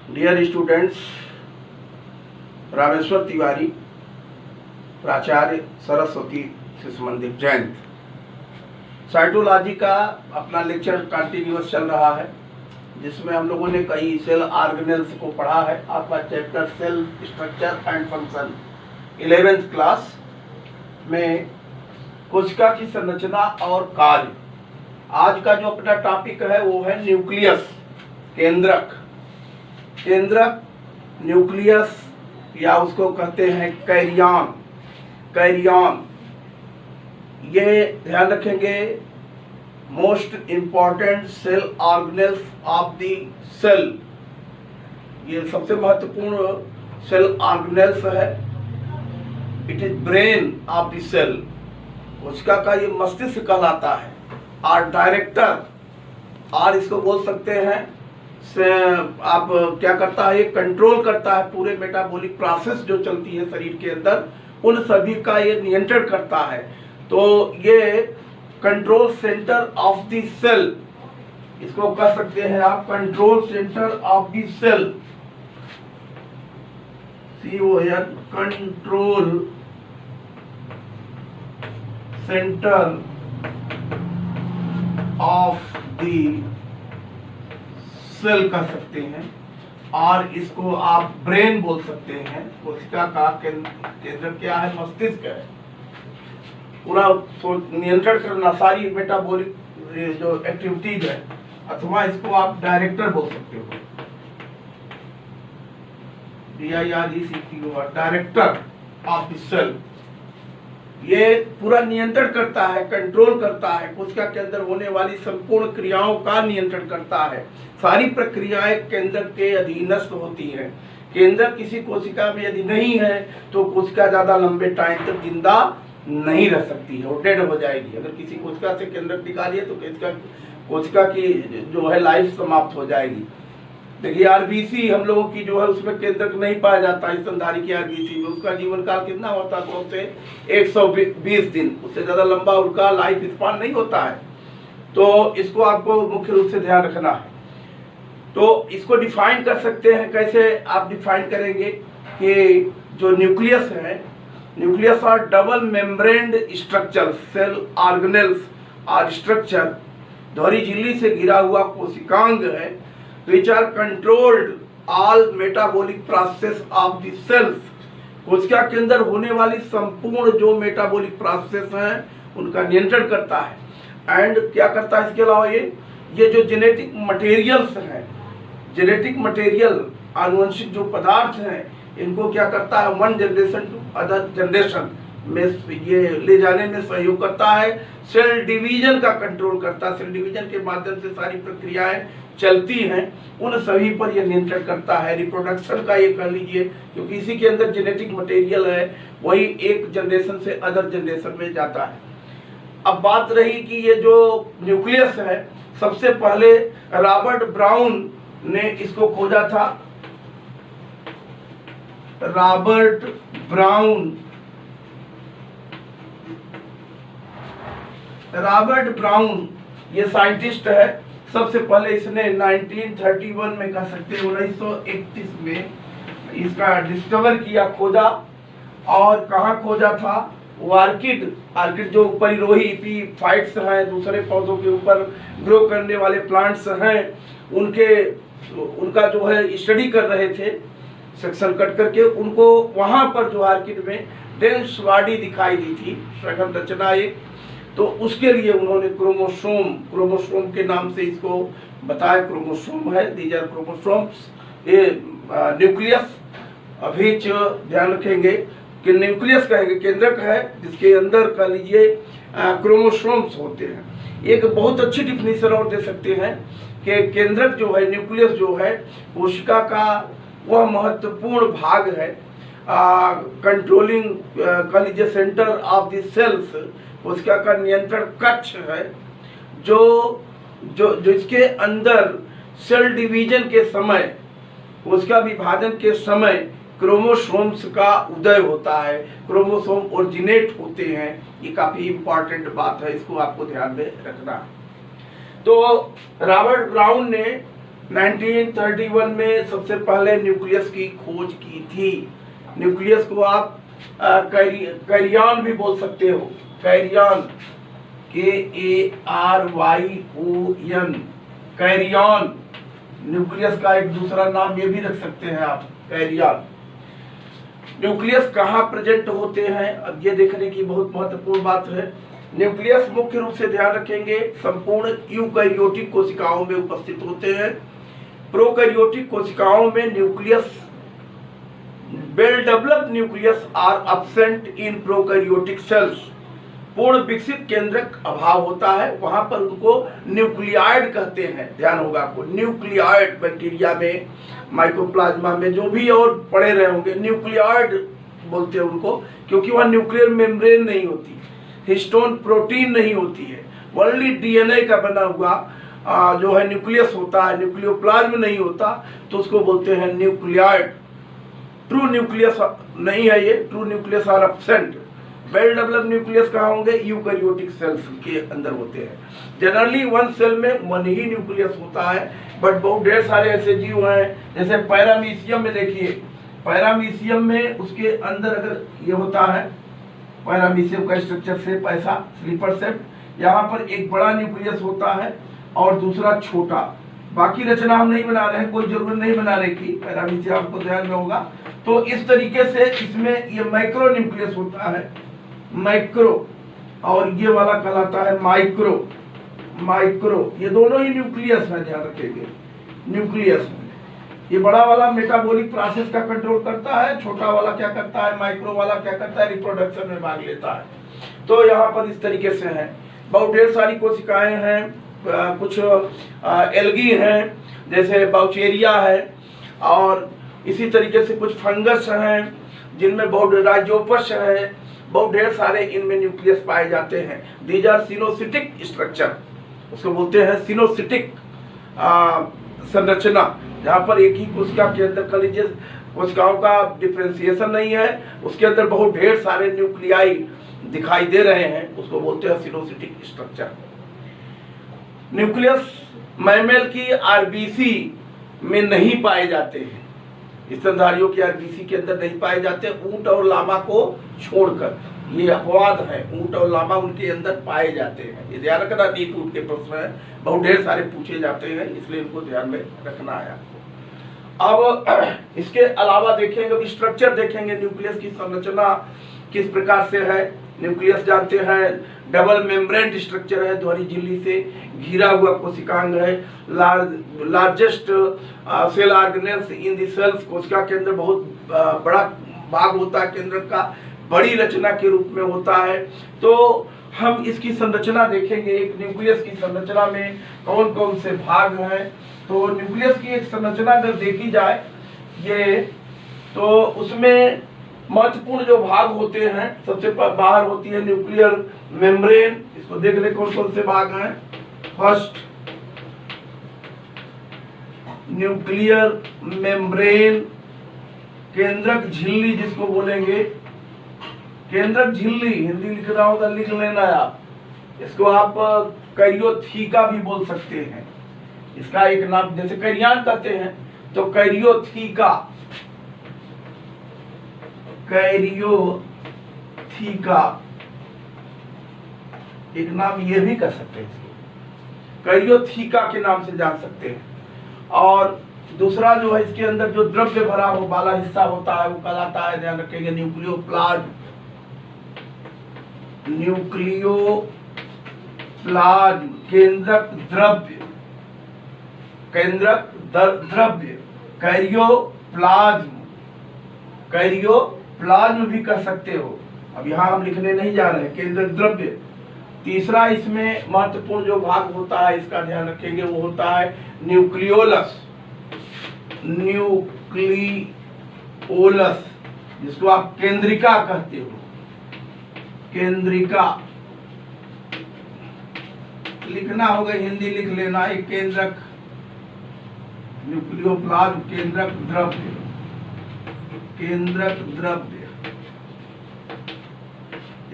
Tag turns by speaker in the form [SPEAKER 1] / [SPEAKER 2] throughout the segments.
[SPEAKER 1] Dear students, Rameshwar Tiwari, प्राचार्य सरस्वती शिशु मंदिर Jain. Cytology का अपना लेक्चर कंटिन्यूअस चल रहा है, जिसमें हम लोगों ने कई सेल ऑर्गेनेल्स को पढ़ा है। आपका chapter cell structure and function 11th class में कोशिका की संरचना और कार्य। आज का जो अपना टॉपिक है वो है न्यूक्लियस, केंद्रक। केंद्रक, न्यूक्लियस या उसको कहते हैं कैरियन। कैरियन, ये ध्यान रखेंगे, most important cell organelles of the cell. ये सबसे महत्वपूर्ण सेल ऑर्गेनेल्स है। It is brain of the cell. कोशिका का ये मस्तिष्क कहलाता है। और डायरेक्टर, और इसको बोल सकते हैं आप क्या करता है, ये कंट्रोल करता है पूरे मेटाबॉलिक प्रोसेस जो चलती है शरीर के अंदर, उन सभी का ये नियंत्रण करता है। तो ये control centre of the cell, इसको कह सकते हैं आप control centre of the cell, CON, control centre of the cell कह सकते हैं। और इसको आप ब्रेन बोल सकते हैं। कोशिका का केंद्र क्या है? मस्तिष्क है। पूरा नियंत्रण करना सारी मेटाबॉलिक जो एक्टिविटीज है, अथवा इसको आप डायरेक्टर बोल सकते हो, DIRECTOR, director of the cell. ये पूरा नियंत्रण करता है, कंट्रोल करता है, कोशिका के अंदर होने वाली संपूर्ण क्रियाओं का नियंत्रण करता है। सारी प्रक्रियाएं केंद्र के अधीनस्थ होती हैं। केंद्र किसी कोशिका में यदि नहीं है तो कोशिका ज्यादा लंबे टाइम तक जिंदा नहीं रह सकती है, वो डेड हो जाएगी। अगर किसी कोशिका से केंद्र निकालिए तो कोशिका की जो है लाइफ समाप्त हो जाएगी। देखिए RBC हम लोगों की जो है उसमें केंद्रक नहीं पाया जाता। स्तनधारी की RBC में उसका जीवन काल कितना होता है? 100 से 120 दिन, उससे ज्यादा लंबा उनका लाइफ स्पान नहीं होता है। तो इसको आपको मुख्य रूप से ध्यान रखना है। तो इसको डिफाइन कर सकते हैं। कैसे आप डिफाइन करेंगे कि जो न्यूक्लियस है, न्यूक्लियस और डबल मेम्ब्रेन्ड स्ट्रक्चर सेल ऑर्गेनेल्स और स्ट्रक्चर, दोहरी झिल्ली से घिरा हुआ कोशिकांग है, which are controlled all metabolic process of the cells। कोशिका के अंदर होने वाली संपूर्ण जो मेटाबॉलिक प्रोसेस हैं उनका नियंत्रण करता है। एंड क्या करता है इसके अलावा, ये जो जेनेटिक मटेरियल्स हैं, जेनेटिक मटेरियल, आनुवंशिक जो पदार्थ हैं, इनको क्या करता है? One generation to other generation में ये ले जाने में सहयोग करता है। सेल डिवीजन का कंट्रोल करता है। सेल डिवीजन के माध्यम से सारी प्रक्रियाएं चलती हैं, उन सभी पर यह नियंत्रण करता है। रिप्रोडक्शन का ये कह लीजिए, क्योंकि इसी के अंदर जेनेटिक मटेरियल है, वही एक जनरेशन से अदर जनरेशन में जाता है। अब बात रही कि ये जो न्यूक्लियस है, सबसे पहले रॉबर्ट ब्राउन ने इसको खोजा था। रॉबर्ट ब्राउन ये साइंटिस्ट है। सबसे पहले इसने 1931 में कह सकते हैं 1931 में इसका डिस्कवर किया, खोजा। और कहाँ खोजा था? वो आर्किड जो परिरोही एपीफाइट्स हैं, दूसरे पौधों के ऊपर ग्रो करने वाले प्लांट्स हैं, उनका जो है स्टडी कर रहे थे, सेक्शन कट करके उनको। वहाँ पर जो आर्किड में डेंस बॉडी दिखाई दी थी, सघन रचना एक, तो उसके लिए उन्होंने क्रोमोसोम के नाम से इसको बताया। क्रोमोसोम है, दीज आर क्रोमोसोम्स। ये न्यूक्लियस, अभी ध्यान रखेंगे कि न्यूक्लियस कहेंगे केंद्रक है, जिसके अंदर कह लीजिए क्रोमोसोम्स होते हैं। एक बहुत अच्छी डिफिनीशन और दे सकते हैं कि केंद्रक जो है, न्यूक्लियस जो है, कोशिका का वह महत्वपूर्ण भाग है, कंट्रोलिंग कह लीजिए सेंटर ऑफ द सेल्स, कोशिका का नियंत्रण कक्ष है, जो इसके अंदर सेल डिवीजन के समय, कोशिका विभाजन के समय क्रोमोसोम्स का उदय होता है, क्रोमोसोम ओरिजिनेट होते हैं। ये काफी इंपॉर्टेंट बात है, इसको आपको ध्यान में रखना है। तो रॉबर्ट ब्राउन ने 1931 में सबसे पहले न्यूक्लियस की खोज की थी। न्यूक्लियस को आप कैरियन भी बोल सकते हो, कैरियन, KARYON, कैरियन। न्यूक्लियस का एक दूसरा नाम ये भी रख सकते हैं आप, कैरियन। न्यूक्लियस कहाँ प्रेजेंट होते हैं, अब ये देखने की बहुत महत्वपूर्ण बात है। न्यूक्लियस मुख्य रूप से ध्यान रखेंगे संपूर्ण यूकैरियोटिक कोशिकाओं में उपस्थित होते हैं। प्रोकैरियोटिक कोशिकाओं में nucleus, well developed nucleus are absent in prokaryotic cells. पूर्ण विकसित केंद्रक अभाव होता है, वहां पर उनको न्यूक्लियाइड कहते हैं। ध्यान होगा आपको, न्यूक्लियाइड। बैक्टीरिया में, माइकोप्लाज्मा में, जो भी और पढ़े रहे होंगे, न्यूक्लियाइड बोलते हैं उनको, क्योंकि वहां न्यूक्लियर मेम्ब्रेन नहीं होती, हिस्टोन प्रोटीन नहीं होती है, ओनली DNA का बना हुआ जो है न्यूक्लियस होता है, न्यूक्लियोप्लाज्म नहीं होता, तो उसको बोलते हैं न्यूक्लियाइड। ट्रू न्यूक्लियस नहीं है ये, true nucleus are absent. Well developed nucleus कहाँ होंगे, यूकैरियोटिक सेल्स के अंदर होते हैं। जनरली वन सेल में वन ही न्यूक्लियस होता है, बट बहुत ढेर सारे ऐसे जीव हैं, जैसे पैरामीशियम में देखिए, पैरामीशियम में उसके अंदर अगर ये होता है, पैरामीशियम का स्ट्रक्चर शेप ऐसा स्लीपर शेप, यहाँ पर एक बड़ा न्यूक्लियस होता है और दूसरा छोटा। बाकी रचना हम नहीं बना रहे हैं, कोई जरूरत नहीं बनाने की, पैरामीशियम आपको ध्यान में होगा। तो इस तरीके से इसमें ये माइक्रो न्यूक्लियस होता है, माइक्रो, और ये वाला कहलाता है माइक्रो। माइक्रो ये दोनों ही न्यूक्लियस है, ध्यान रखेंगे, न्यूक्लियस में। ये बड़ा वाला मेटाबॉलिक प्रोसेस का कंट्रोल करता है, छोटा वाला क्या करता है, माइक्रो वाला क्या करता है, रिप्रोडक्शन में भाग लेता है। तो यहाँ पर इस तरीके से है, बहुत ढेर सारी कोशिकाएं हैं, कुछ एल्गी हैं, जैसे बाउचेरिया है, और इसी तरीके से कुछ फंगस हैं जिनमें बहुत राइजोपस है, बहुत ढेर सारे इनमें न्यूक्लियस पाए जाते हैं। दीज आर सिनोसिटिक स्ट्रक्चर, उसको बोलते हैं सिनोसिटिक संरचना, जहाँ पर एक ही कोशिका के अंदर कलीजियस कोशिकाओं का डिफरेंशिएशन नहीं है, उसके अंदर बहुत ढेर सारे न्यूक्लियाई दिखाई दे रहे हैं, उसको बोलते हैं सिनोसिटिक स्ट्रक्चर। न्यूक्लियस मैमल की आरबीसी में नहीं पाए जाते हैं, स्तनधारियों की आरबीसी के अंदर नहीं पाए जाते, ऊंट और लामा को छोड़कर। ये अपवाद है, ऊंट और लामा उनके अंदर पाए जाते हैं। ये ध्यान रखना, नीट ऊट के प्रश्न है, बहुत ढेर सारे पूछे जाते हैं, इसलिए इनको ध्यान में रखना है आपको। अब इसके अलावा देखेंगे, अब स्ट्रक्चर देखेंगे, न्यूक्लियस की संरचना किस प्रकार से है। न्यूक्लियस जानते हैं डबल मेम्ब्रेन स्ट्रक्चर है, ध्वनि झिल्ली से घिरा हुआ कोशिकांग है, largest cell organelles in the cells, कोशिका के अंदर बहुत बड़ा भाग होता है, केंद्र का बड़ी रचना के रूप में होता है। तो हम इसकी संरचना देखेंगे, एक न्यूक्लियस की संरचना में कौन कौन से भाग हैं। तो न्यूक्लियस की एक संरचना अगर देखी जाए ये, तो उसमें महत्वपूर्ण जो भाग होते हैं, सबसे बाहर होती है न्यूक्लियर मेम्ब्रेन, इसको देख ले कौन कौन से भाग हैं। फर्स्ट न्यूक्लियर मेम्ब्रेन, केंद्रक झिल्ली जिसको बोलेंगे, केंद्रक झिल्ली, हिंदी लिख रहा होगा लिख लेना आप, इसको आप कैरियोथीका भी बोल सकते हैं। इसका एक नाम, जैसे कैरियन कहते हैं तो कैरियोथीका, कैरियोथीका एक नाम ये भी कर सकते हैं, कैरियोथीका के नाम से जान सकते हैं। और दूसरा जो है, इसके अंदर जो द्रव्य भरा हो वाला हिस्सा होता है वो कहलाता है, ध्यान रखेंगे, न्यूक्लियोप्लाज्म। न्यूक्लियोप्लाज्म केंद्रक द्रव्य, केंद्रक द्रव्य, कैरियोप्लाज्म, कैरियोप्लाज्म भी कर सकते हो। अब यहाँ हम लिखने नहीं जा रहे हैं, केंद्रक द्रव्य। तीसरा इसमें महत्वपूर्ण जो भाग होता है, इसका ध्यान रखेंगे, वो होता है न्यूक्लियोलस। न्यूक्लियोलस जिसको आप केंद्रिका कहते हो, केंद्रिका लिखना होगा, हिंदी लिख लेना, एक केंद्रक, न्यूक्लियोप्लाज्म केंद्रक द्रव्य, केंद्रक द्रव्य,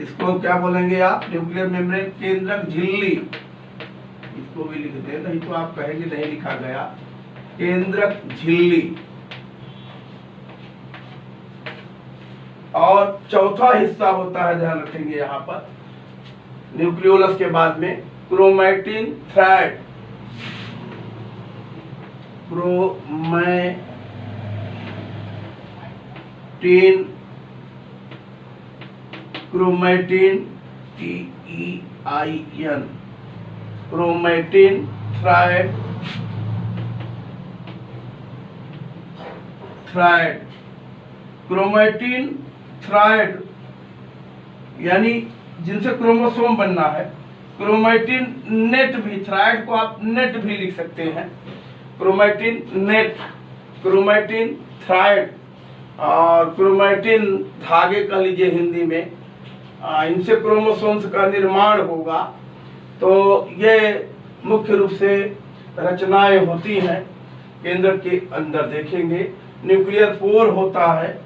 [SPEAKER 1] इसको क्या बोलेंगे आप, न्यूक्लियर मेम्ब्रेन, केंद्रक झिल्ली, इसको भी लिख दे, नहीं तो आप कहेंगे नहीं लिखा गया। केंद्रक झिल्ली। और चौथा हिस्सा होता है, ध्यान रखेंगे यहाँ पर, न्यूक्लियोलस के बाद में chromatin thread. Chromatin TEIN, chromatin thread. Chromatin thread यानी जिनसे क्रोमोसोम बनना है। क्रोमैटिन नेट भी, थ्रेड को आप नेट भी लिख सकते हैं, क्रोमैटिन नेट, क्रोमैटिन थ्रेड और क्रोमैटिन धागे कह लीजिए हिंदी में। इनसे क्रोमोसोम्स का निर्माण होगा। तो ये मुख्य रूप से रचनाएं होती हैं केंद्र के अंदर। देखेंगे न्यूक्लियर पोर होता है,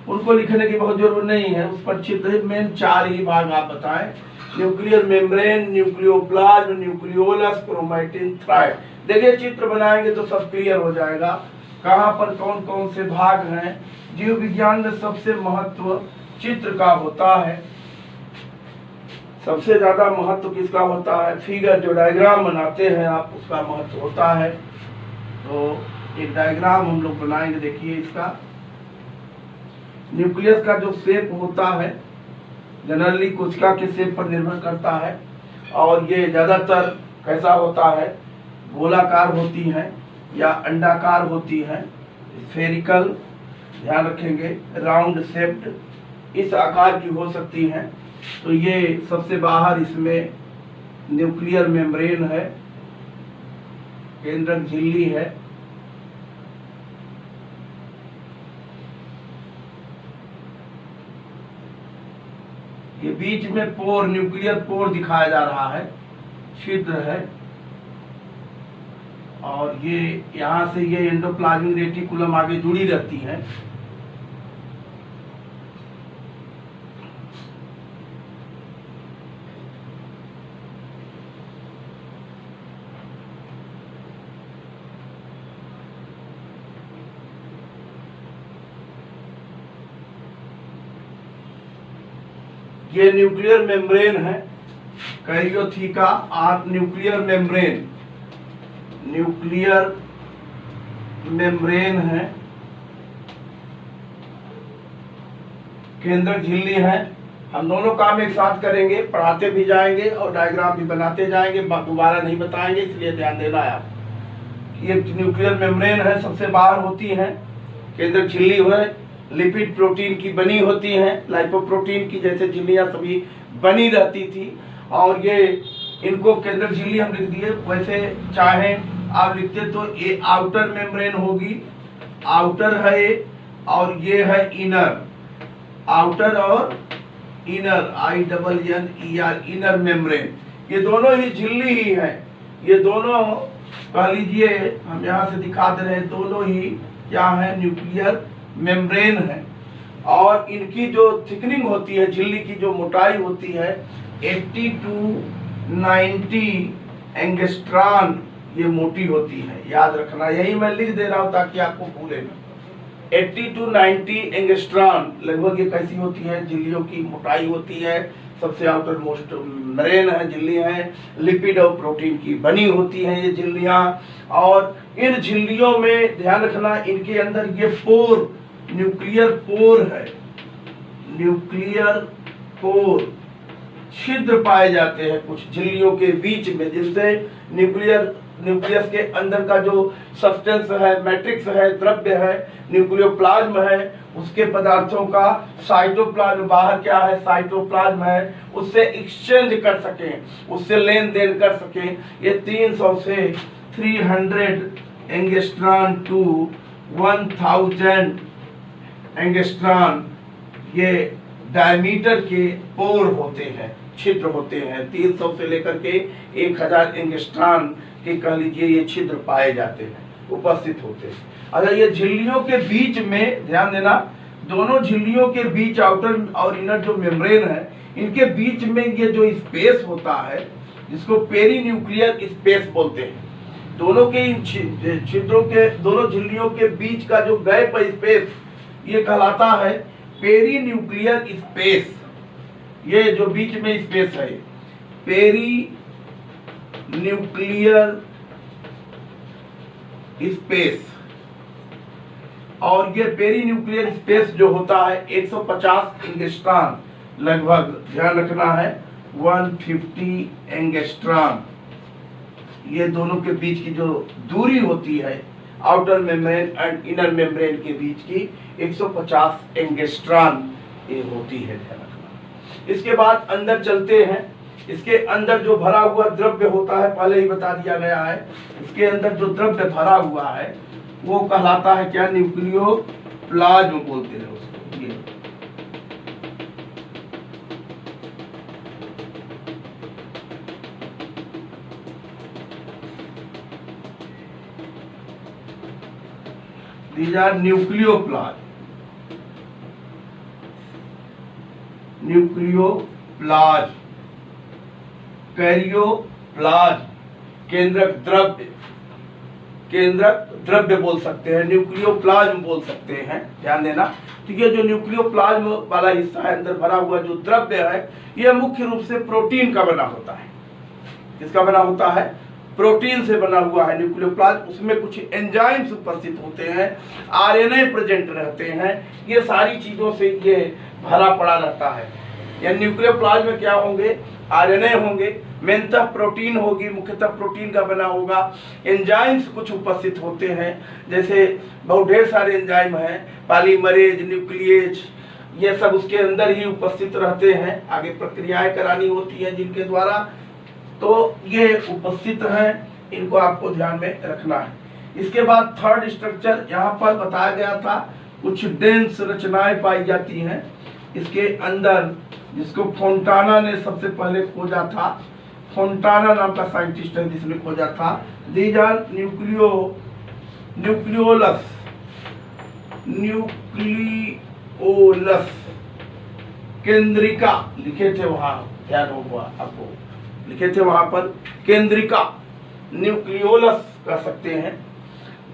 [SPEAKER 1] उनको लिखने की बहुत जरूरत नहीं है, उस पर चित्र में 4 ही भाग आप बताएं। Nuclear membrane, nucleoplasm, nucleolus, chromatin thread. देखिए चित्र बनाएंगे तो सब क्लियर हो जाएगा कहाँ पर कौन कौन से भाग हैं। जीव विज्ञान में सबसे महत्व चित्र का होता है। सबसे ज्यादा महत्व किसका होता है? फिगर, जो डायग्राम बनाते हैं आप, उसका महत्व होता है। तो एक डायग्राम हम लोग बनाएंगे। देखिए इसका न्यूक्लियस का जो शेप होता है जनरली कोशिका के शेप पर निर्भर करता है, और ये ज्यादातर कैसा होता है? गोलाकार होती हैं या अंडाकार होती हैं, स्फेरिकल, ध्यान रखेंगे, राउंड शेप्ड, इस आकार की हो सकती हैं। तो ये सबसे बाहर इसमें न्यूक्लियर मेम्ब्रेन है, केंद्रक झिल्ली है। ये बीच में पोर, न्यूक्लियर पोर दिखाया जा रहा है, छिद्र है। और ये यहाँ से ये एंडोप्लाज्मिक रेटिकुलम आगे जुड़ी रहती है। ये न्यूक्लियर मेम्ब्रेन है, कैरियोथिका और न्यूक्लियर मेम्ब्रेन, न्यूक्लियर मेम्ब्रेन है, केंद्रक झिल्ली है। हम दोनों काम एक साथ करेंगे, पढ़ाते भी जाएंगे और डायग्राम भी बनाते जाएंगे, दोबारा नहीं बताएंगे, इसलिए ध्यान देना है आप। ये न्यूक्लियर मेम्ब्रेन है, सबसे बाहर होती है, केंद्रक झिल्ली है, लिपिड प्रोटीन की बनी होती हैं, लाइपोप्रोटीन की जैसे झिल्लियां सभी बनी रहती थी। और ये इनको केंद्रक झिल्ली हम लिख दिए, वैसे चाहे आप लिखते तो ये आउटर मेम्ब्रेन होगी, आउटर है ये, और ये है इनर, आउटर और इनर, INNER, इनर मेम्ब्रेन। ये दोनों ही झिल्ली ही है, ये दोनों कह लीजिए, हम यहाँ से दिखा दे रहे हैं, दोनों ही क्या है? न्यूक्लियर मेम्ब्रेन है। और इनकी जो थिकनिंग होती है, झिल्ली की जो मोटाई होती है 80 to 90 एंगस्ट्रॉन, ये मोटी होती है, याद रखना। यही मैं लिख दे रहा हूँ ताकि आपको भूले ना। 80 to 90 एंगस्ट्रॉन लगभग ये कैसी होती है? झिल्लियों की मोटाई होती है। सबसे आउटर मोस्ट मेम्ब्रेन है, झिल्ली है, लिपिड और प्रोटीन की बनी होती है ये झिल्लियां। और इन झिल्लियों में ध्यान रखना, इनके अंदर ये पोर, न्यूक्लियर पोर है, न्यूक्लियर पोर, छिद्र पाए जाते हैं कुछ झिल्लियों के बीच में, जिससे न्यूक्लियस के अंदर का जो सब्सटेंस है, मैट्रिक्स है, द्रव्य है, न्यूक्लियोप्लाज्म है, उसके पदार्थों का साइटोप्लाज्म, बाहर क्या है? साइटोप्लाज्म है, उससे एक्सचेंज कर सकें, उससे लेन देन कर सकें। ये 300 से 300 एंगस्ट्रॉन टू 1000 एंगस्ट्रॉन ये डायमीटर के पोर होते हैं, छिद्र होते हैं। 300 से लेकर के 1000 एंगस्ट्रॉन के कह लीजिए ये छिद्र पाए जाते हैं, उपस्थित होते हैं। अगर ये झिल्लियों के बीच में ध्यान देना, दोनों झिल्लियों के बीच आउटर और इनर जो मेम्ब्रेन है, इनके बीच में ये जो स्पेस होता है, जिसको पेरी न्यूक्लियर स्पेस बोलते हैं, दोनों के इन छिद्रों के, दोनों झिल्लियों के बीच का जो गैप स्पेस, ये कहलाता है पेरी न्यूक्लियर स्पेस। ये जो बीच में स्पेस है, पेरी न्यूक्लियर स्पेस। और ये पेरी न्यूक्लियर स्पेस जो होता है 150 एंगस्ट्रॉम, लगभग ध्यान रखना है 150 एंगस्ट्रॉम। ये दोनों के बीच की जो दूरी होती है outer membrane and inner membrane के बीच की 150 एंगस्ट्रॉम ये होती है, ध्यान रखना। इसके बाद अंदर चलते हैं। इसके अंदर जो भरा हुआ द्रव्य होता है, पहले ही बता दिया गया है, इसके अंदर जो द्रव्य भरा हुआ है वो कहलाता है क्या, न्यूक्लियोप्लाज्म बोलते हैं उसको। ये These are nucleoplasm, कैरियोप्लाज्म, केंद्रक द्रव्य, केंद्रक द्रव्य बोल सकते हैं, न्यूक्लियोप्लाज्म बोल सकते हैं, ध्यान देना। तो ये जो न्यूक्लियोप्लाज्म वाला हिस्सा है, अंदर भरा हुआ जो द्रव्य है, यह मुख्य रूप से प्रोटीन का बना होता है। किसका बना होता है, प्रोटीन से बना हुआ है न्यूक्लियोप्लाज्म। उसमें कुछ एंजाइम्स उपस्थित होते हैं, आरएनए प्रेजेंट रहते हैं, ये सारी चीजों से ये भरा पड़ा रहता है। या न्यूक्लियोप्लाज्म में क्या होंगे, आरएनए होंगे, मेनतः प्रोटीन होगी, मुख्यतः प्रोटीन का बना होगा। एंजाइम्स कुछ उपस्थित होते हैं, जैसे बहुत ढेर सारे एंजाइम हैं, पॉलीमरेज, न्यूक्लिएज, ये सब उसके अंदर ही उपस्थित रहते हैं। आगे प्रक्रियाएं करानी होती हैं जिनके द्वारा, तो ये उपस्थित हैं, इनको आपको ध्यान में रखना है। इसके बाद थर्ड स्ट्रक्चर यहाँ पर बताया गया था, कुछ डेंस रचनाएं पाई जाती हैं इसके अंदर, जिसको फोंटाना ने सबसे पहले खोजा था। फोंटाना नाम का साइंटिस्ट है जिसने खोजा था। दीज आर न्यूक्लियोलस केंद्रिका, लिखे थे वहां, ध्यान होगा आपको, लिखे थे वहां पर केंद्रिका, न्यूक्लियोलस कह सकते हैं।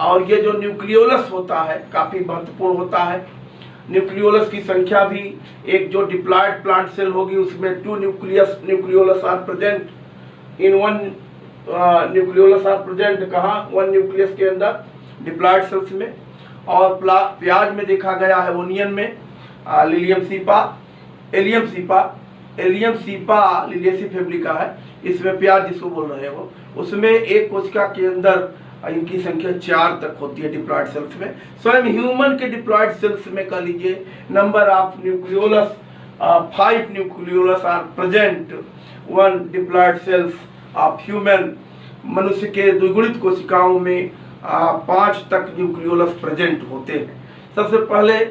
[SPEAKER 1] और ये जो न्यूक्लियोलस होता है काफी महत्वपूर्ण होता है। न्यूक्लियोलस की संख्या भी, एक जो डिप्लॉयड प्लांट सेल होगी उसमें 2 nucleolus are present in 1 nucleolus are present, कहाँ, 1 न्यूक्लियस के अंदर, डिप्लॉयड सेल्स में। और प्याज में देखा गया है, ओनियन में, एलियम सीपा लिलियेसी फैमिली का है, इसमें प्याज जिसको बोल रहे हो, उसमें एक कोशिका के अंदर इनकी संख्या 4 तक होती है डिप्लॉयड सेल्स में। स्वयं ह्यूमन के डिप्लॉयड सेल्स में कह लीजिए number of nucleolus 5 nucleolus are present 1 diploid cells of human. मनुष्य के द्विगुणित कोशिकाओं में 5 तक न्यूक्लियोलस प्रेजेंट होते हैं। सबसे पहले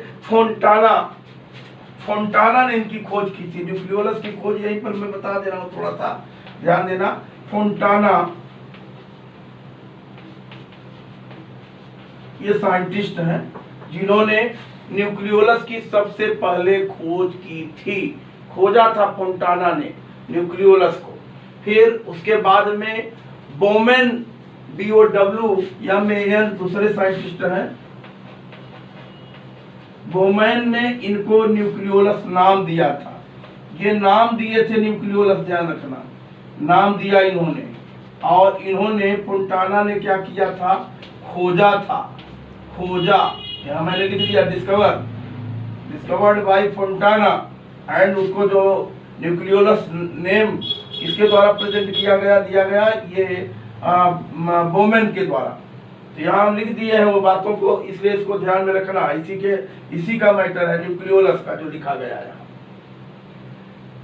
[SPEAKER 1] फोंटाना ने इनकी खोज की थी। न्यूक्लियोलस की खोज यहीं पर मैं बता दे रहा हूँ, थोड़ा सा ध्यान देना। फोंटाना ये साइंटिस्ट हैं जिन्होंने न्यूक्लियोलस की सबसे पहले खोज की थी। खोजा था फोंटाना ने न्यूक्लियोलस को। फिर उसके बाद में बोमेन, BOWMAN दूसरे साइंटिस्ट हैं, बोमेन ने इनको न्यूक्लियोलस नाम दिया था। ये नाम दिए थे न्यूक्लियोलस, ध्यान रखना, नाम दिया इन्होंने। और इन्होंने, फोंटाना ने क्या किया था, खोजा था, खोजा, यहाँ मैंने लिख दिया डिस्कवर्ड बाय फोंटाना, एंड उसको जो न्यूक्लियोलस नेम इसके द्वारा प्रेजेंट किया गया, दिया गया, ये बोमेन के द्वारा। तो यहाँ लिख दिए हैं वो बातों को, इसलिए इसको ध्यान में रखना। इसी का मैटर है न्यूक्लियोलस का जो लिखा गया है।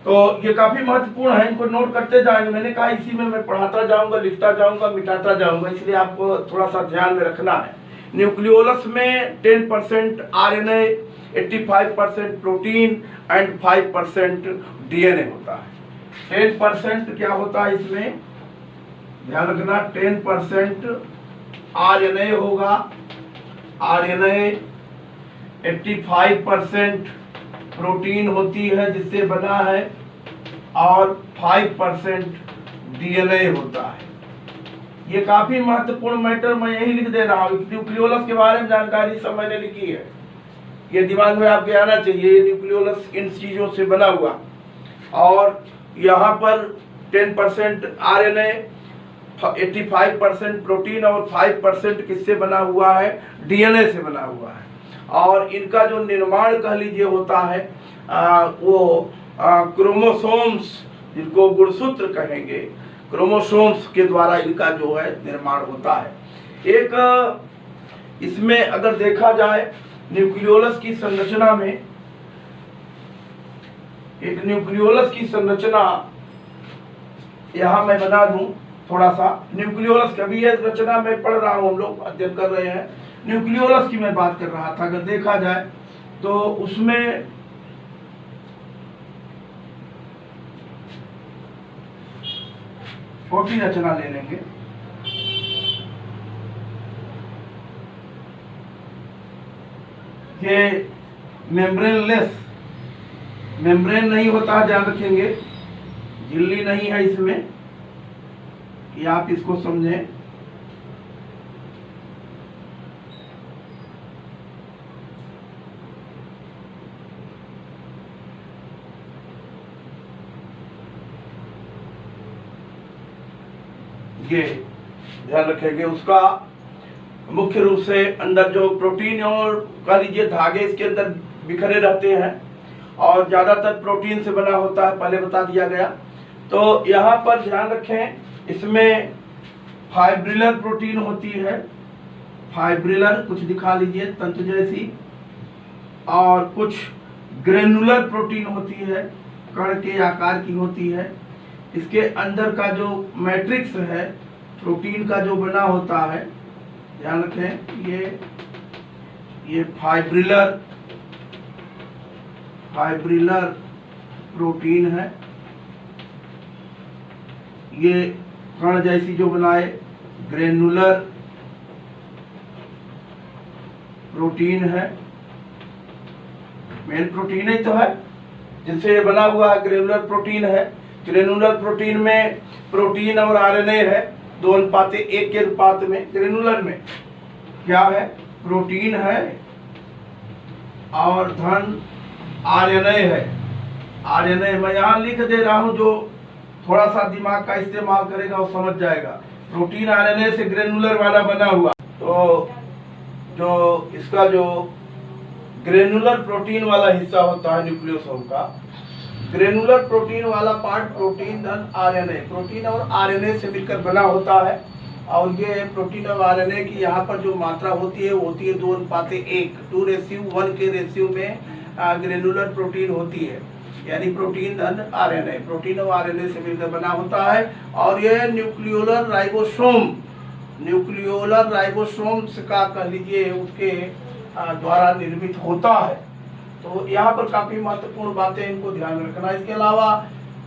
[SPEAKER 1] तो ये काफी महत्वपूर्ण है, इनको नोट करते जाएंगे। मैंने कहा इसी में मैं पढ़ाता जाऊंगा, लिखता जाऊंगा, मिटाता जाऊंगा, इसलिए आपको थोड़ा सा ध्यान में रखना है। न्यूक्लियोलस में 10% RNA, 85% प्रोटीन एंड 5% DNA होता है। 10% क्या होता है इसमें, ध्यान रखना, 10% RNA होगा, RNA, 85% प्रोटीन होती है जिससे बना है, और 5% DNA होता है। ये काफी महत्वपूर्ण मैटर मैं यही लिख दे रहा हूँ। न्यूक्लियोलस के बारे में जानकारी सब मैंने लिखी है, ये दिमाग में आपके आना चाहिए। ये न्यूक्लियोलस इन चीजों से बना हुआ, और यहाँ पर 10% RNA, 85% प्रोटीन और 5% किससे बना हुआ है, DNA से बना हुआ है। और इनका जो निर्माण कह लीजिए होता है वो क्रोमोसोम्स, जिनको गुणसूत्र कहेंगे, क्रोमोसोम्स के द्वारा इनका जो है निर्माण होता है। एक इसमें अगर देखा जाए न्यूक्लियोलस की संरचना में, एक न्यूक्लियोलस की संरचना यहाँ मैं बना दूं थोड़ा सा। न्यूक्लियोलस कभी ये रचना में पढ़ रहा हूँ, हम लोग अध्ययन कर रहे हैं। न्यूक्लियोलस की मैं बात कर रहा था। अगर देखा जाए तो उसमें छोटी रचना ले लेंगे। ये मेम्ब्रेनलेस, मेम्ब्रेन नहीं होता, ध्यान रखेंगे, झिल्ली नहीं है इसमें, कि आप इसको समझें। ये ध्यान रखेंगे। उसका मुख्य रूप से अंदर जो प्रोटीन और कह लीजिए धागे इसके अंदर बिखरे रहते हैं, और ज्यादातर प्रोटीन से बना होता है, पहले बता दिया गया। तो यहाँ पर ध्यान रखें, इसमें फाइब्रिलर प्रोटीन होती है, फाइब्रिलर कुछ दिखा लीजिए तंतु जैसी, और कुछ ग्रेनुलर प्रोटीन होती है, कण के आकार की होती है। इसके अंदर का जो मैट्रिक्स है प्रोटीन का जो बना होता है, ध्यान रखें, ये फाइब्रिलर प्रोटीन है। ये कण जैसी जो बनाए ग्रेनुलर प्रोटीन है, मेन प्रोटीन ही तो है जिनसे ये बना हुआ है, ग्रेनुलर प्रोटीन है। ग्रेनुलर प्रोटीन में प्रोटीन और RNA है 2:1 के अनुपात में। ग्रेनुलर में क्या है, प्रोटीन है और धन RNA है। RNA मैं यहाँ लिख दे रहा हूँ, जो थोड़ा सा दिमाग का इस्तेमाल करेगा वो समझ जाएगा। प्रोटीन RNA से ग्रेनुलर वाला बना हुआ। तो जो इसका जो ग्रेनुलर प्रोटीन वाला हिस्सा होता है न्यूक्लियोसोम का, ग्रेनुलर प्रोटीन वाला पार्ट प्रोटीन धन RNA, प्रोटीन और RNA से मिलकर बना होता है। और ये प्रोटीन और RNA की यहाँ पर जो मात्रा होती है वो होती है 2:1, 2:1 के रेशियो में ग्रेनुलर प्रोटीन होती है, यानी प्रोटीन धन RNA, प्रोटीन और RNA से मिलकर बना होता है। और ये न्यूक्लियोलर राइबोसोम्स का कह लीजिए उसके द्वारा निर्मित होता है। तो यहाँ पर काफी महत्वपूर्ण बातें इनको ध्यान में रखना। इसके अलावा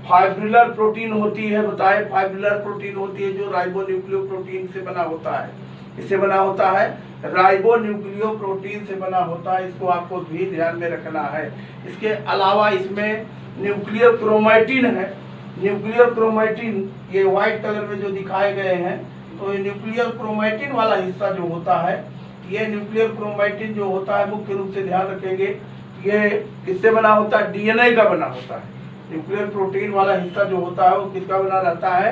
[SPEAKER 1] फाइब्रिलर प्रोटीन होती है, बताए फाइब्रिलर प्रोटीन होती है जो राइबोन्यूक्लियो प्रोटीन से बना होता है। इससे बना होता है, राइबोन्यूक्लियो प्रोटीन से बना होता है, इसको आपको भी ध्यान में रखना है। इसके अलावा इसमें न्यूक्लियर क्रोमैटिन है। न्यूक्लियर क्रोमैटिन ये व्हाइट कलर में जो दिखाए गए हैं, तो ये न्यूक्लियर क्रोमैटिन वाला हिस्सा जो होता है, ये न्यूक्लियर क्रोमैटिन जो होता है मुख्य रूप से ध्यान रखेंगे, ये किससे बना होता है, DNA का बना होता है। न्यूक्लियर प्रोटीन वाला हिस्सा जो होता है वो किसका बना रहता है,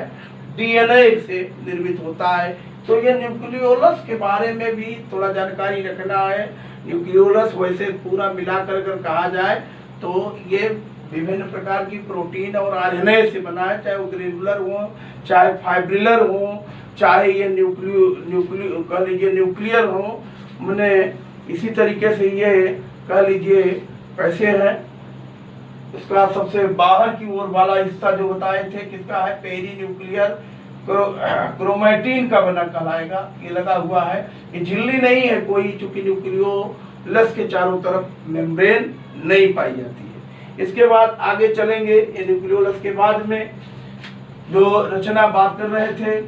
[SPEAKER 1] DNA से निर्मित होता है। तो ये न्यूक्लियोलस के बारे में भी थोड़ा जानकारी रखना है। न्यूक्लियोलस वैसे पूरा मिलाकर कर कहा जाए तो ये विभिन्न प्रकार की प्रोटीन और RNA से बना है, चाहे वो ग्रेनुलर हो, चाहे फाइब्रिलर हो, चाहे ये कह लीजिए न्यूक्लियर हो। मैंने इसी तरीके से ये कह लीजिए कैसे है, इसका सबसे बाहर की ओर वाला हिस्सा जो बताए थे किसका है, पेरी न्यूक्लियर क्रोमैटिन का बना कहलाएगा। ये लगा हुआ है, ये झिल्ली नहीं है कोई, चूंकि न्यूक्लियोलस के चारों तरफ मेम्ब्रेन नहीं पाई जाती है। इसके बाद आगे चलेंगे, ये न्यूक्लियोलस के बाद में जो रचना बात कर रहे थे,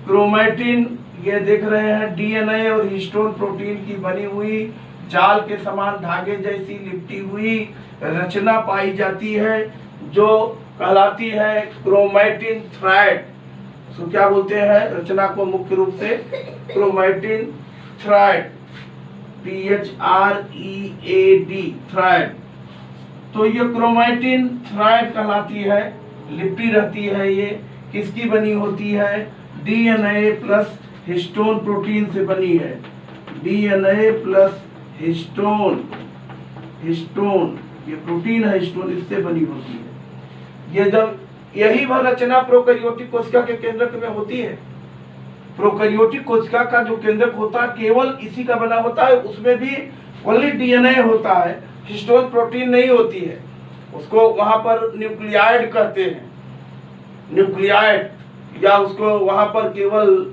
[SPEAKER 1] क्रोमैटिन ये देख रहे हैं DNA और हिस्टोन प्रोटीन की बनी हुई जाल के समान धागे जैसी लिपटी हुई रचना पाई जाती है, जो कहलाती है क्रोमैटिन थ्रेड। उसको क्या बोलते हैं, रचना को मुख्य रूप से क्रोमैटिन थ्रेड, THREAD थ्रेड। तो ये क्रोमैटिन थ्रेड कहलाती है, लिपटी रहती है। ये किसकी बनी होती है, DNA प्लस हिस्टोन प्रोटीन से बनी है। DNA प्लस हिस्टोन, हिस्टोन ये प्रोटीन है, हिस्टोन इससे बनी होती है। ये जब यही वह रचना प्रोकैरियोटिक कोशिका के केंद्रक में होती है। प्रोकैरियोटिक कोशिका का जो केंद्रक होता है केवल इसी का बना होता है, उसमें भी ओनली DNA होता है, हिस्टोन प्रोटीन नहीं होती है। उसको वहां पर न्यूक्लियाइड कहते हैं, न्यूक्लियाइड, या उसको वहां पर केवल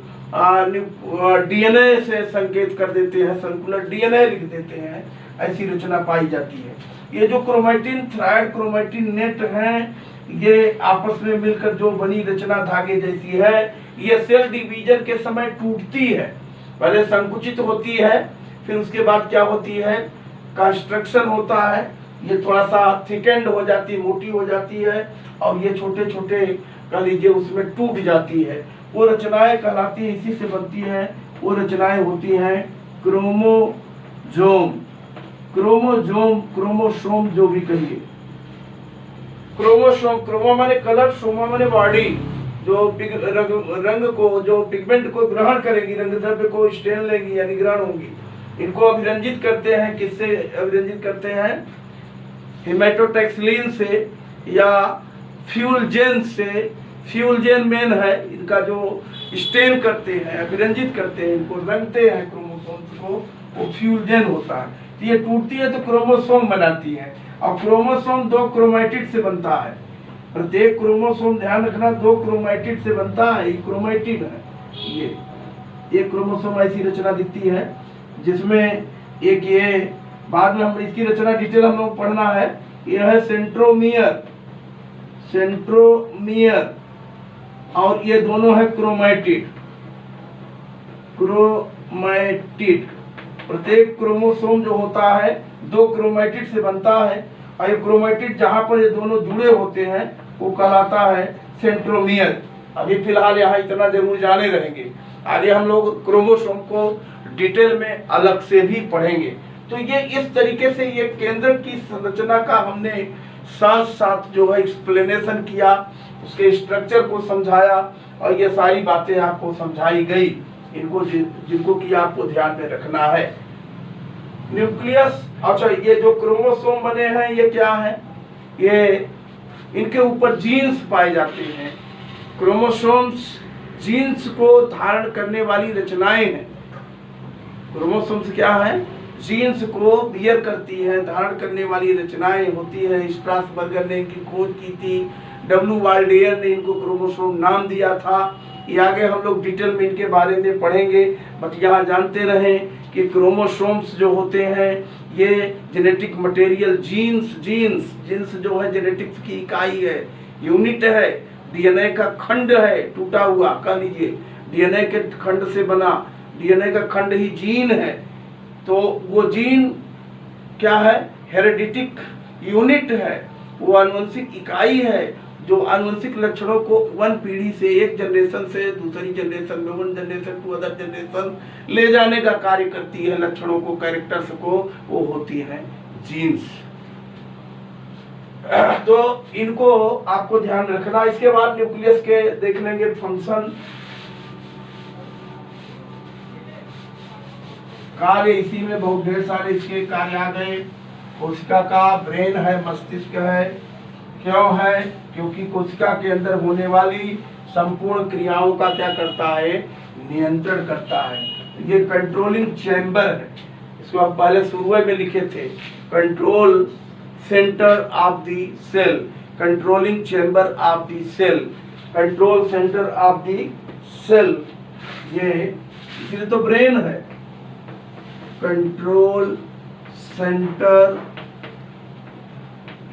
[SPEAKER 1] DNA से संकेत कर देते हैं, संकुलर DNA लिख देते हैं, ऐसी रचना पाई जाती है। ये जो क्रोमैटिन थ्रेड, क्रोमैटिन नेट हैं, ये आपस में मिलकर जो बनी रचना धागे जैसी है, ये सेल डिवीजन के समय टूटती है। पहले संकुचित होती है, फिर उसके बाद क्या होती है, कंस्ट्रक्शन होता है, ये थोड़ा सा थिकेंड हो जाती है, मोटी हो जाती है, और ये छोटे छोटे कह लीजिए उसमें टूट जाती है। वो रचनाएं कहलाती है, इसी से बनती हैं। वो रचनाएं होती हैं क्रोमोजोम, क्रोमोजोम, क्रोमोसोम जो भी कहिए। क्रोमोसोम, क्रोमो माने कलर, सोमा माने बॉडी, जो रंग को, जो पिगमेंट को ग्रहण करेगी, रंग द्रव्य को स्टेन लेगी यानी ग्रहण होगी। इनको अभिरंजित करते हैं, किससे अभिरंजित करते हैं, हेमेटोटैक्सिलिन से या फ्यूलजेन से। फ्यूलजेन मेन है इनका, जो स्टेन करते हैं, अभिरंजित करते हैं, इनको रंगते हैं क्रोमोसोम्स को, वो फ्यूलजेन होता है। तो ये टूटती है तो क्रोमोसोम बनाती है, और क्रोमोसोम 2 क्रोमैटिड से बनता है। प्रत्येक क्रोमोसोम, ध्यान रखना, 2 क्रोमैटिड से बनता है, ये क्रोमैटिड है। ये क्रोमोसोम ऐसी रचना दिखती है, जिसमें एक ये, बाद में हम इसकी रचना डिटेल हम लोग पढ़ना है। यह है सेंट्रोमियर, सेंट्रोमियर, और ये दोनों है क्रोमैटिड, क्रोमैटिड। प्रत्येक क्रोमोसोम जो होता है 2 क्रोमैटिड से बनता है, और ये क्रोमैटिड जहां पर ये दोनों जुड़े होते हैं वो कहलाता है सेंट्रोमियर। अभी फिलहाल यहाँ इतना जरूर जाने रहेंगे, आगे हम लोग क्रोमोसोम को डिटेल में अलग से भी पढ़ेंगे। तो ये इस तरीके से ये केंद्र की संरचना का हमने साथ साथ जो है एक्सप्लेनेशन किया, उसके स्ट्रक्चर को समझाया, और ये सारी बातें आपको समझाई गई, इनको जिनको कि आपको ध्यान में रखना है। न्यूक्लियस, अच्छा ये जो क्रोमोसोम बने हैं ये क्या है, ये इनके ऊपर जीन्स पाए जाते हैं। क्रोमोसोम्स जीन्स को धारण करने वाली रचनाएं हैं। क्रोमोसोम्स क्या है, जीन्स को बियर करती है, धारण करने वाली रचनाएं होती है। स्ट्रासबर्गर ने इनकी खोज की थी, डब्ल्यू वाल्डेयर ने इनको क्रोमोसोम नाम दिया था। ये आगे हम लोग डिटेल में इनके बारे में पढ़ेंगे, बट यहाँ जानते रहें कि क्रोमोसोम्स जो होते हैं ये जेनेटिक मटेरियल, जीन्स जो है जेनेटिक्स की इकाई है, यूनिट है, डीएनए का खंड है, टूटा हुआ कह लीजिए, डीएनए के खंड से बना, डीएनए का खंड ही जीन है। तो वो जीन क्या है, हेरेडिटिक यूनिट है, वो आनुवंशिक इकाई है, जो आनुवंशिक लक्षणों को वन पीढ़ी से, एक जनरेशन से दूसरी जनरेशन में, one generation to other generation ले जाने का कार्य करती है। लक्षणों को, कैरेक्टर्स को, वो होती है जीन्स। तो इनको आपको ध्यान रखना। इसके बाद न्यूक्लियस के देख लेंगे फंक्शन, कार्य, इसी में बहुत ढेर सारे इसके कार्य आ गए। कोशिका का ब्रेन है, मस्तिष्क है, क्यों है, क्योंकि कोशिका के अंदर होने वाली संपूर्ण क्रियाओं का क्या करता है, नियंत्रण करता है। ये कंट्रोलिंग चैम्बर है, इसको आप पहले शुरू में लिखे थे, control centre of the cell, controlling chamber of the cell, control centre of the cell, ये इसलिए तो ब्रेन है, control centre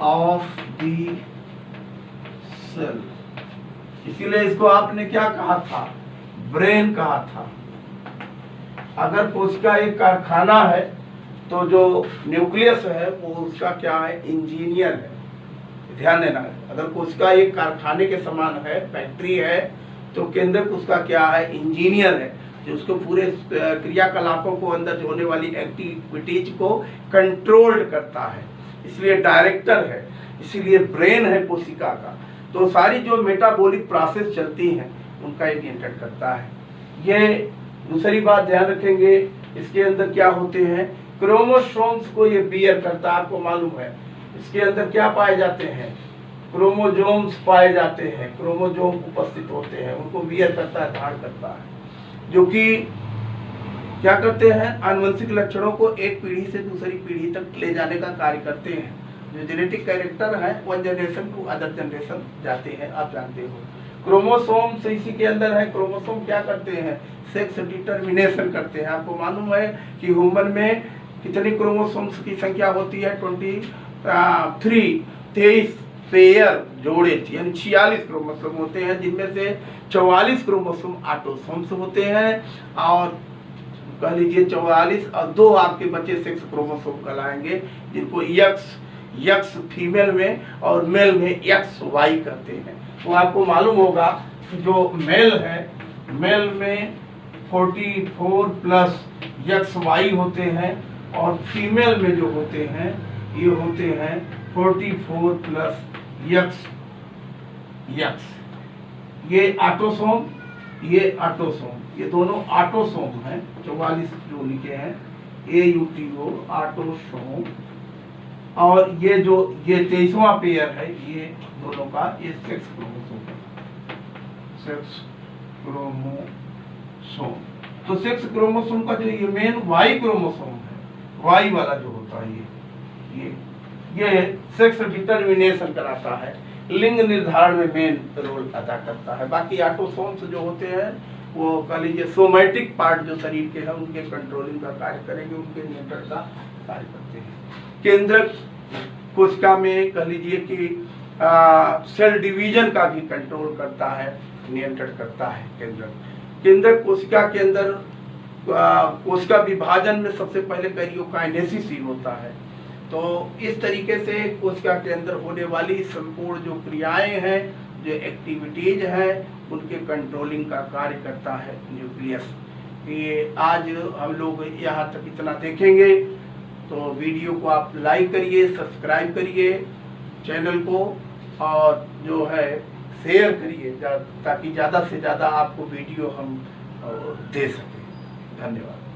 [SPEAKER 1] of the cell. इसीलिए इसको आपने क्या कहा था, ब्रेन कहा था। अगर कोशिका एक कारखाना है तो जो न्यूक्लियस है वो उसका क्या है, इंजीनियर है। ध्यान देना है, अगर कोशिका एक कारखाने के समान है, फैक्ट्री है, तो केंद्रक उसका क्या है, इंजीनियर है, जो उसको पूरे क्रियाकलापों को, अंदर होने वाली एक्टिविटीज को कंट्रोल करता है, इसलिए डायरेक्टर है, इसीलिए ब्रेन है कोशिका का। तो सारी जो मेटाबॉलिक प्रोसेस चलती हैं उनका ये नियंत्रण करता है। ये दूसरी बात ध्यान रखेंगे, इसके अंदर क्या होते हैं, क्रोमोसोम्स को ये बियर करता है। आपको मालूम है इसके अंदर क्या पाए जाते हैं, क्रोमोसोम्स पाए जाते हैं, क्रोमोसोम उपस्थित होते हैं, उनको बियर करता है, धारण करता है, जो कि क्या करते हैं, आनुवंशिक लक्षणों को एक पीढ़ी से दूसरी पीढ़ी तक ले जाने का कार्य करते हैं। जो जेनेटिक कैरेक्टर है one generation to other generation जाते हैं, आप जानते हो। क्रोमोसोम से इसी के अंदर है, क्रोमोसोम क्या करते हैं, सेक्स डिटर्मिनेशन करते हैं। आपको मालूम है कि ह्यूमन में कितनी क्रोमोसोम्स की संख्या होती है, 23 पेयर जोड़े, यानी 46 क्रोमोसोम होते हैं, जिनमें से 44 क्रोमोसोम ऑटोसोम्स होते हैं, और कह लीजिए 44 और 2 आपके बचे सेक्स क्रोमोसोम कहलाएंगे, जिनको यक्स फीमेल में और मेल में XY कहते हैं। तो आपको मालूम होगा जो मेल है, मेल में 44 प्लस XY होते हैं, और फीमेल में जो होते हैं ये होते हैं 44 प्लस X। ये ऑटोसोम, ये ऑटोसोम, ये दोनों ऑटोसोम हैं, 44 जो लिखे हैं AUTO ऑटोसोम, और ये जो ये 23वां पेयर है, ये दोनों का ये सेक्स क्रोमोसोम है, सेक्स क्रोमोसोम। तो सेक्स क्रोमोसोम का जो ये मेन Y क्रोमोसोम है, Y वाला जो होता है, ये सेक्स डिटर्मिनेशन कराता है, लिंग निर्धारण में मेन रोल अदा करता है। बाकी ऑटोसोम्स जो होते हैं वो कह लीजिए सोमैटिक पार्ट जो शरीर के हैं उनके कंट्रोलिंग का कार्य करेंगे, उनके नियंत्रण का कार्य करते हैं। केंद्रक कोशिका में कह लीजिए कि सेल डिवीजन का भी कंट्रोल करता है, नियंत्रण करता है केंद्रक कोशिका के अंदर। कोशिका विभाजन में सबसे पहले कैरियोकाइनेसिस ही होता है। तो इस तरीके से कोशिका के अंदर होने वाली संपूर्ण जो क्रियाएं हैं, जो एक्टिविटीज हैं, उनके कंट्रोलिंग का कार्य करता है न्यूक्लियस। ये आज हम लोग यहाँ तक इतना देखेंगे। तो वीडियो को आप लाइक करिए, सब्सक्राइब करिए चैनल को, और जो है शेयर करिए, ताकि ज़्यादा से ज़्यादा आपको वीडियो हम दे सकें। धन्यवाद।